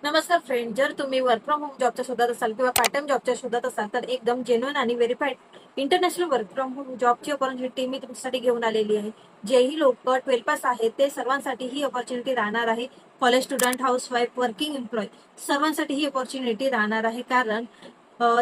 नमस्कार फ्रेंड, जर तुम्ही वर्क फ्रॉम होम जॉबच्या शोधात असाल किंवा पार्ट टाइम जॉबच्या शोधात असाल तर एकदम जेन्युइन आणि verified international work from home जॉबची अपॉर्च्युनिटी मी तुमच्यासाठी घेऊन आलेली आहे. जेही लोक 12 पास आहेत ते सर्वांसाठी ही अपॉर्च्युनिटी राहणार आहे. College student, housewife, working employee सर्वांसाठी ही अपॉर्च्युनिटी राहणार आहे. कारण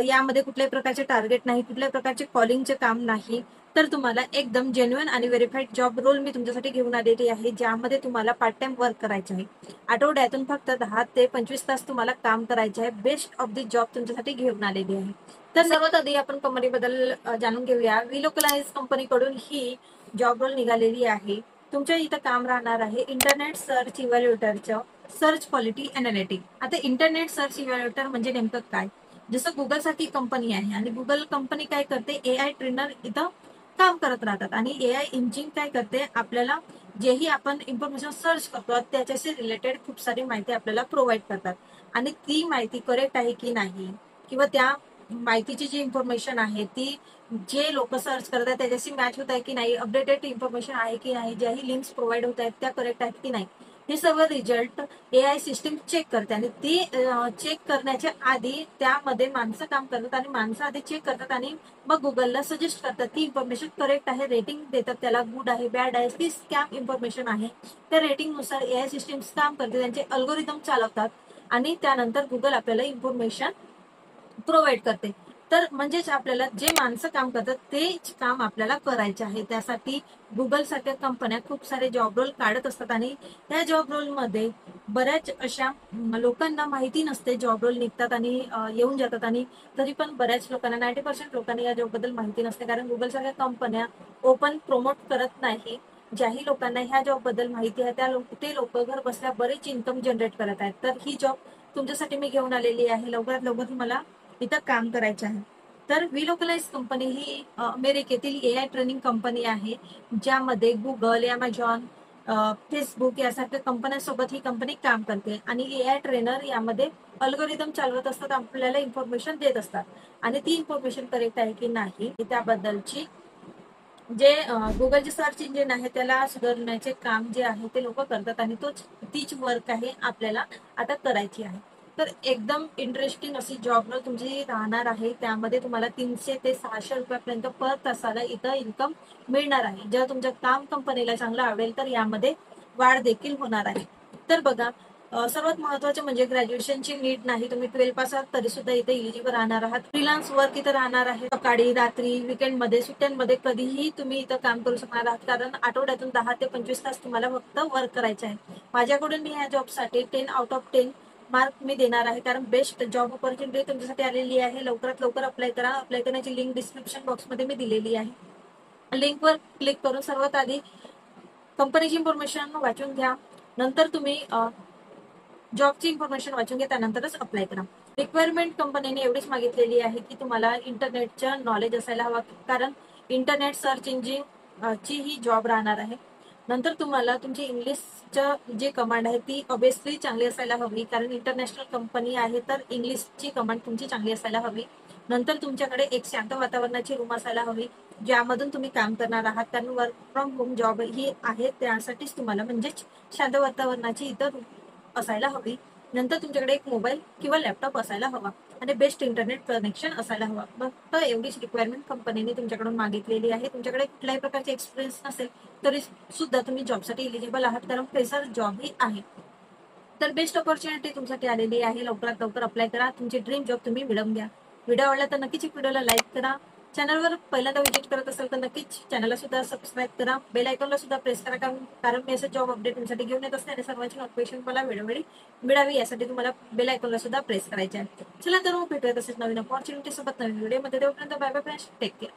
यामध्ये कुठल्याही प्रकारचे टार्गेट नाही, कुठल्याही प्रकारचे कॉलिंगचे काम नाही. तर तुम्हाला एकदम जेन्युइन आणि व्हेरीफाईड जॉब रोल मी तुमच्यासाठी घेऊन आलेली आहे, ज्यामध्ये तुम्हाला पार्ट टाइम वर्क करायचे आहे. आठवड्यातून फक्त 10 ते 25 तास तुम्हाला काम करायचे आहे. बेस्ट ऑफ दी जॉब तुमच्यासाठी घेऊन आलेली आहे. तर सर्वात आधी आपण कंपनीबद्दल जाणून घेऊया. विलोकलाइज कंपनीकडून ही जॉब रोल निघालेली आहे. तुमच्या इथं काम राहणार आहे इंटरनेट सर्च इव्हॅल्युएटरचं सर्च क्वालिटी अनालिटिक. आता इंटरनेट सर्च इव्हॅल्युएटर म्हणजे नेमकं काय? जसं गुगल सारखी कंपनी आहे आणि गुगल कंपनी काय करते, एआय ट्रेनर इथं काम करत राहतात आणि एआय इंजिन काय करते, आपल्याला जेही आपण इन्फॉर्मेशन सर्च करतो त्याच्याशी रिलेटेड खूप सारी माहिती आपल्याला प्रोव्हाइड करतात आणि ती माहिती करेक्ट आहे की नाही किंवा त्या माहितीची जी इन्फॉर्मेशन आहे ती जे लोक सर्च करतात त्याच्याशी मॅच होत आहे की नाही, अपडेटेड इन्फॉर्मेशन आहे की नाही, ज्याही लिंक्स प्रोव्हाइड होत आहेत त्या करेक्ट आहेत की नाही, हे सर्व रिझल्ट एआय सिस्टीम चेक करते आणि ती चेक करण्याच्या आधी त्यामध्ये माणसं काम करतात आणि माणसं आधी चेक करतात आणि मग गुगलला सजेस्ट करतात ती इन्फॉर्मेशन करेक्ट आहे, रेटिंग देतात त्याला, गुड आहे, बॅड आहे, ती स्कॅम इन्फॉर्मेशन आहे. त्या रेटिंगनुसार एआय सिस्टीम काम करते, त्यांचे अल्गोरिदम चालवतात आणि त्यानंतर गुगल आपल्याला इन्फॉर्मेशन प्रोव्हाइड करते. तर म्हणजेच आपल्याला जे माणसं काम करतात तेच काम आपल्याला करायचे आहे. त्यासाठी गुगल सारख्या कंपन्या खूप सारे जॉब रोल काढत असतात आणि त्या जॉब रोल मध्ये बऱ्याच अशा लोकांना माहिती नसते. जॉब रोल निघतात आणि येऊन जातात आणि तरी पण बऱ्याच लोकांना 90% लोकांना या जॉब बद्दल माहिती नसते, कारण गुगल सारख्या कंपन्या ओपन प्रमोट करत नाही. ज्याही लोकांना ह्या जॉब बद्दल माहिती आहे ते लोक घर बसल्या बरेच इन्कम जनरेट करत आहेत. तर ही जॉब तुमच्यासाठी मी घेऊन आलेली आहे. लवकरात लवकर तुम्हाला इथं काम करायचं आहे. तर विलोकलाइज कंपनी ही अमेरिकेतील एआय ट्रेनिंग कंपनी आहे, ज्यामध्ये गुगल, अमेझॉन, फेसबुक यासारख्या कंपन्यांसोबत ही कंपनी काम करते आणि एआय ट्रेनर यामध्ये अल्गोरिदम चालवत असतात, आपल्याला इन्फॉर्मेशन देत असतात आणि ती इन्फॉर्मेशन करेक्ट आहे की नाही त्याबद्दलची जे गुगलचे सर्च इंजिन आहे त्याला सुधारण्याचे काम जे आहे ते लोक करतात आणि तीच वर्क आहे आपल्याला आता करायची आहे. तर एकदम इंटरेस्टिंग अशी जॉब रोल तुमची राहणार आहे. त्यामध्ये तुम्हाला 300 ते 600 रुपयापर्यंत पर तासाला इथं इन्कम मिळणार आहे. जर तुमचं काम कंपनीला चांगलं आवडेल तर यामध्ये वाढ देखील होणार आहे. तर बघा, सर्वात महत्वाचे म्हणजे ग्रॅज्युएशनची नीड नाही. तुम्ही 12 पास आहात तरी सुद्धा इथे इलिजिबल राहणार आहात. फ्रीलान्स वर्क इथं राहणार आहे. सकाळी, रात्री, विकेंडमध्ये, सुट्ट्यांमध्ये कधीही तुम्ही इथं काम करू शकणार आहात, कारण आठवड्यातून 10 ते 25 तास तुम्हाला फक्त वर्क करायचे आहे. माझ्याकडून मी ह्या जॉबसाठी 10 आउट ऑफ 10 मार्क मी देणार आहे, कारण बेस्ट जॉब ऑपॉर्च्युनिटी तुमच्यासाठी आलेली आहे. लवकरात लवकर अप्लाय करा. अप्लाय करण्याची लिंक डिस्क्रिप्शन बॉक्समध्ये मी दिलेली आहे. लिंकवर क्लिक करून सर्वात आधी कंपनीची इन्फॉर्मेशन वाचून घ्या. नंतर तुम्ही जॉबची इन्फॉर्मेशन वाचून घ्या, त्यानंतरच अप्लाय करा. रिक्वायरमेंट कंपनीने एवढीच मागितलेली आहे की तुम्हाला इंटरनेटचं नॉलेज असायला हवा, कारण इंटरनेट सर्च इंजिन ची ही जॉब राहणार आहे. नंतर तुम्हाला तुमची इंग्लिशचं जे कमांड आहे ती ऑब्विसली चांगली असायला हवी, कारण इंटरनॅशनल कंपनी आहे तर इंग्लिशची कमांड तुमची चांगली असायला हवी. नंतर तुमच्याकडे एक शांत वातावरणाची रूम असायला हवी, ज्यामधून तुम्ही काम करणार आहात, कारण वर्क फ्रॉम होम जॉब ही आहे त्यासाठीच तुम्हाला, म्हणजेच शांत वातावरणाची इतर असायला हवी. नंतर तुमच्याकडे एक मोबाईल किंवा लॅपटॉप असायला हवा आणि बेस्ट इंटरनेट कनेक्शन असायला हवा. फक्त एवढीच रिक्वायरमेंट कंपनीने तुमच्याकडून मागितलेली आहे. तुमच्याकडे कुठल्याही प्रकारचे एक्सपिरियन्स नसेल तरी सुद्धा तुम्ही जॉबसाठी इलिजिबल आहात, कारण फ्रेशर जॉब ही आहे. तर बेस्ट ऑपॉर्च्युनिटी तुमच्यासाठी आलेली आहे. लवकरात लवकर अप्लाय करा. तुमची ड्रीम जॉब तुम्ही मिळवून घ्या. व्हिडिओ आवडला तर नक्कीच व्हिडिओला लाईक करा. चॅनलवर पहिल्यांदा व्हिजिट करत असाल तर नक्कीच चॅनलला सुद्धा सबस्क्राईब करा. बेल आयकॉनला सुद्धा प्रेस करा, कारण मी असं जॉब अपडेट तुमच्यासाठी घेऊन येत असते आणि सर्वांची नोटिफिकेशन मला वेळोवेळी मिळावी यासाठी तुम्हाला बेल आयकॉनला सुद्धा प्रेस करायचे आहे. चला तर मग भेटूया तसेच नवीन ऑपॉर्च्युनिटी सोबत नवीन व्हिडिओमध्ये. तोपर्यंत bye bye friends, take care.